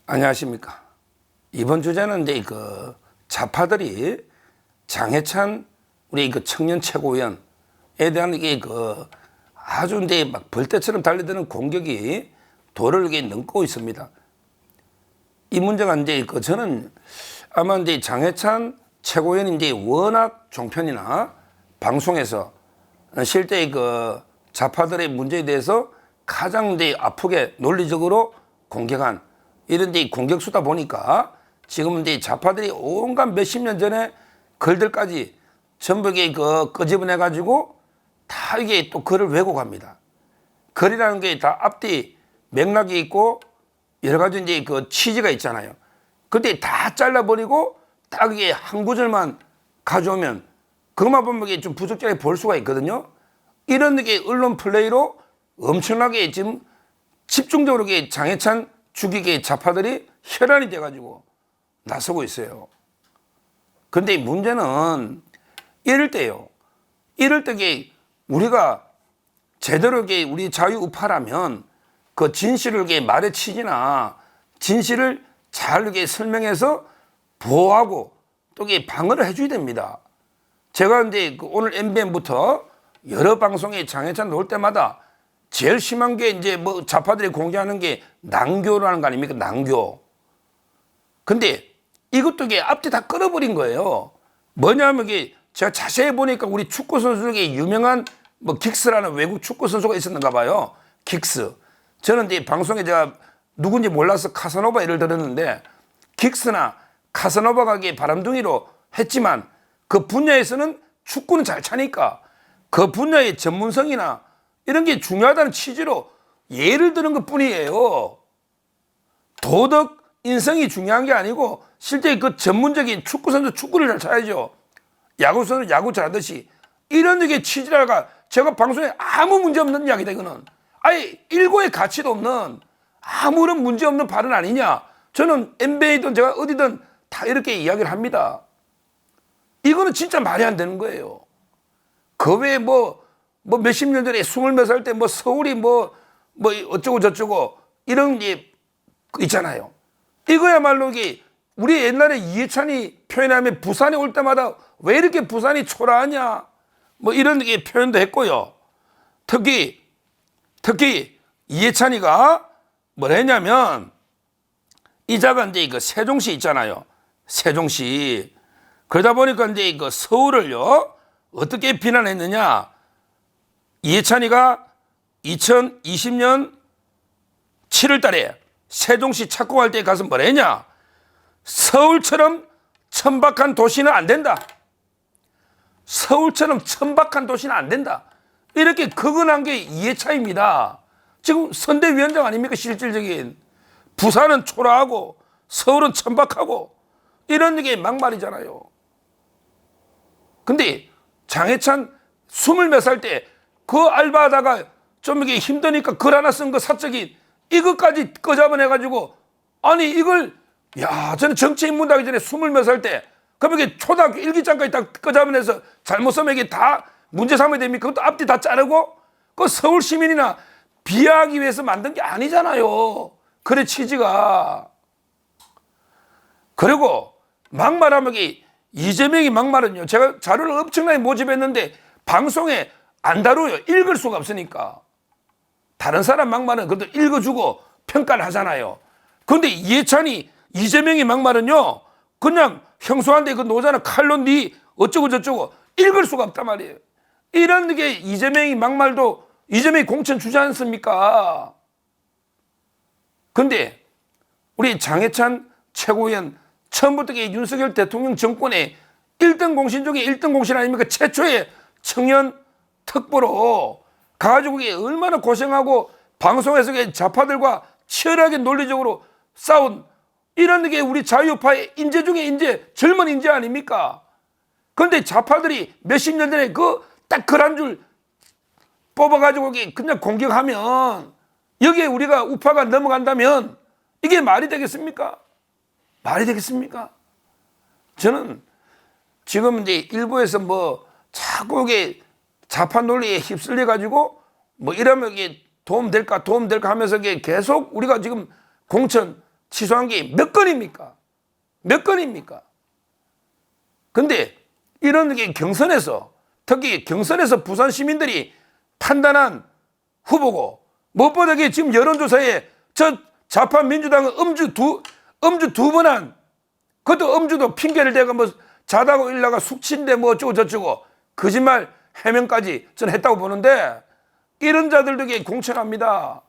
안녕하십니까. 이번 주제는 이제 좌파들이 장해찬 우리 청년 최고위원에 대한 이게 아주 이제 막 벌떼처럼 달려드는 공격이 도를 넘고 있습니다. 이 문제가 이제 저는 아마 이제 장해찬 최고위원이 이제 워낙 종편이나 방송에서 실제 좌파들의 문제에 대해서 가장 이제 아프게 논리적으로 공격한 이런 데 공격수다 보니까 지금 이제 좌파들이 온갖 몇십 년 전에 글들까지 전부 이게 끄집어내 가지고 다 이게 또 글을 왜곡합니다. 글이라는 게 다 앞뒤 맥락이 있고 여러 가지 이제 취지가 있잖아요. 근데 다 잘라버리고 딱 이게 한 구절만 가져오면 그것만 보면 이게 좀 부적절하게 볼 수가 있거든요. 이런 게 언론 플레이로 엄청나게 지금 집중적으로 장해찬 죽이게 좌파들이 혈안이 돼가지고 나서고 있어요. 근데 문제는 이럴 때요. 이럴 때 우리가 제대로 우리 자유우파라면 그 진실을 말의 취지나 진실을 잘 설명해서 보호하고 또 방어를 해줘야 됩니다. 제가 이제 오늘 MBN부터 여러 방송에 장해찬 나올 때마다 제일 심한 게 이제 좌파들이 공개하는 게 낭교라는 거 아닙니까? 낭교. 근데 이것도 앞뒤 다 끊어버린 거예요. 뭐냐면 제가 자세히 보니까 우리 축구 선수 중에 유명한 긱스라는 외국 축구 선수가 있었는가 봐요. 긱스. 저는 이제 방송에 제가 누군지 몰라서 카사노바 예를 들었는데 긱스나 카사노바가 바람둥이로 했지만 그 분야에서는 축구는 잘 차니까 그 분야의 전문성이나 이런 게 중요하다는 취지로 예를 드는 것 뿐이에요. 도덕, 인성이 중요한 게 아니고 실제 전문적인 축구 선수 축구를 잘 차야죠. 야구 선수 야구 잘하듯이 이런 게 취지라가 제가 방송에 아무 문제 없는 이야기다 이거는. 아예 일고의 가치도 없는 아무런 문제 없는 발언 아니냐. 저는 MBA든 제가 어디든 다 이렇게 이야기를 합니다. 이거는 진짜 말이 안 되는 거예요. 그 외에 몇십 년 전에 20몇 살 때 서울이 어쩌고 저쩌고 이런 게 있잖아요. 이거야말로 우리 옛날에 이해찬이 표현하면 부산에 올 때마다 왜 이렇게 부산이 초라하냐 이런 게 표현도 했고요. 특히 이해찬이가 뭐라 했냐면 이자가 이제 세종시 있잖아요. 세종시. 그러다 보니까 이제 서울을요 어떻게 비난했느냐. 이해찬이가 2020년 7월 달에 세종시 착공할 때 가서 뭐라 했냐. 서울처럼 천박한 도시는 안 된다. 서울처럼 천박한 도시는 안 된다. 이렇게 거근한 게 이해찬입니다. 지금 선대위원장 아닙니까? 실질적인. 부산은 초라하고 서울은 천박하고 이런 게 막말이잖아요. 근데 장해찬 20몇 살 때 그 알바하다가 좀 이게 힘드니까 글 하나 쓴 거 사적인 이것까지 꺼잡아내가지고 아니 이걸 저는 정치인 문답하기 전에 20몇 살 때 그럼 이게 초등학교 일기장까지 다 꺼잡아내서 잘못 쓰면 이게 다 문제 삼아야 됩니까? 그것도 앞뒤 다 자르고 그 서울 시민이나 비하하기 위해서 만든 게 아니잖아요. 그래 취지가. 그리고 막말하면 이재명이 막말은요. 제가 자료를 엄청나게 모집했는데 방송에 안 다루어요. 읽을 수가 없으니까. 다른 사람 막말은 그래도 읽어주고 평가를 하잖아요. 그런데 이해찬이 이재명이 막말은요. 그냥 형수한테 노자는 칼로 니 어쩌고 저쩌고 읽을 수가 없단 말이에요. 이런 게 이재명이 막말도 이재명이 공천 주지 않습니까? 근데 우리 장해찬 최고위원 처음부터 윤석열 대통령 정권의 1등 공신 중에 1등 공신 아닙니까? 최초의 청년 특보로 가가지고 얼마나 고생하고 방송에서 좌파들과 치열하게 논리적으로 싸운 이런 게 우리 자유파의 인재 중에 인재, 젊은 인재 아닙니까? 그런데 좌파들이 몇십 년 전에 딱 글 한 줄 뽑아가지고 그냥 공격하면 여기에 우리가 우파가 넘어간다면 이게 말이 되겠습니까? 말이 되겠습니까? 저는 지금 이제 일부에서 자꾸 이게 좌파 논리에 휩쓸려 가지고 이러면 이게 도움 될까 하면서 계속 우리가 지금 공천 취소한 게 몇 건입니까? 몇 건입니까? 근데 이런 게 경선에서, 특히 경선에서 부산 시민들이 판단한 후보고, 무엇보다 지금 여론조사에 저 좌파 민주당은 음주 두 번 한, 그것도 음주도 핑계를 대고 뭐 자다가 일나가 숙취인데 뭐 어쩌고 저쩌고 거짓말 해명까지 저는 했다고 보는데, 이런 자들에게 공천합니다.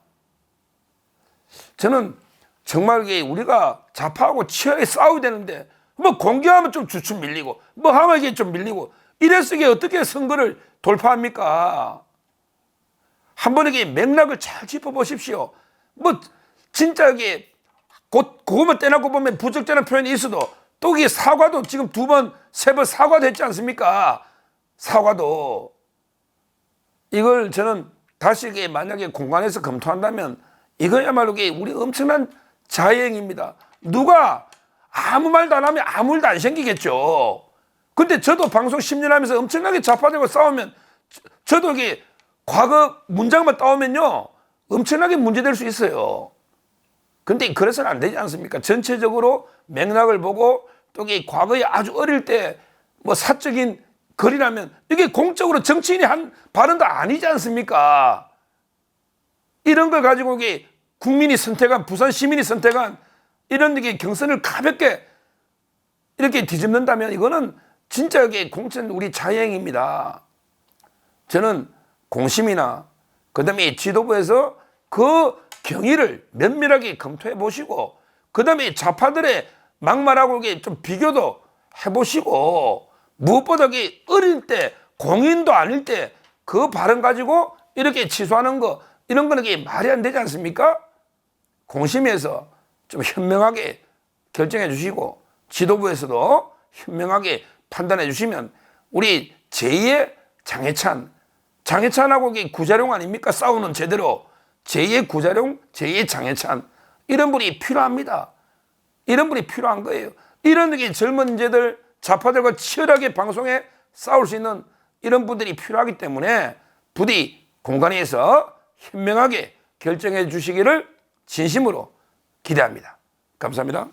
저는 정말 우리가 좌파하고 치열하게 싸워야 되는데, 뭐 공개하면 좀 주춤 밀리고, 뭐 하면 이게 좀 밀리고, 이래서 이게 어떻게 선거를 돌파합니까? 한번 이게 맥락을 잘 짚어보십시오. 뭐 진짜 이게 곧 그것만 떼놓고 보면 부적절한 표현이 있어도, 또 이게 사과도 지금 2번, 3번 사과도 했지 않습니까? 사과도. 이걸 저는 다시 이게 만약에 공간에서 검토한다면 이거야말로 우리 엄청난 자행입니다. 누가 아무 말도 안 하면 아무 일도 안 생기겠죠. 근데 저도 방송 10년 하면서 엄청나게 좌파들과 싸우면, 저도 이게 과거 문장만 따오면요 엄청나게 문제될 수 있어요. 근데 그래서는 안 되지 않습니까? 전체적으로 맥락을 보고, 또 이게 과거에 아주 어릴 때 뭐 사적인 글이라면 이게 공적으로 정치인이 한 발언도 아니지 않습니까? 이런 걸 가지고 이게 국민이 선택한, 부산 시민이 선택한 이런 게 경선을 가볍게 이렇게 뒤집는다면 이거는 진짜 이게 공천 우리 자행입니다. 저는 공심이나 그다음에 지도부에서 그 경위를 면밀하게 검토해 보시고, 그다음에 좌파들의 막말하고 좀 비교도 해보시고, 무엇보다 어릴 때 공인도 아닐 때 그 발언 가지고 이렇게 취소하는 거, 이런 거는 말이 안 되지 않습니까? 공심위에서 좀 현명하게 결정해 주시고, 지도부에서도 현명하게 판단해 주시면 우리 제2의 장해찬하고 구자룡 아닙니까? 싸우는 제대로 제2의 구자룡, 제2의 장해찬, 이런 분이 필요합니다. 이런 분이 필요한 거예요. 이런 젊은 인재들, 좌파들과 치열하게 방송에 싸울 수 있는 이런 분들이 필요하기 때문에 부디 공간에서 현명하게 결정해 주시기를 진심으로 기대합니다. 감사합니다.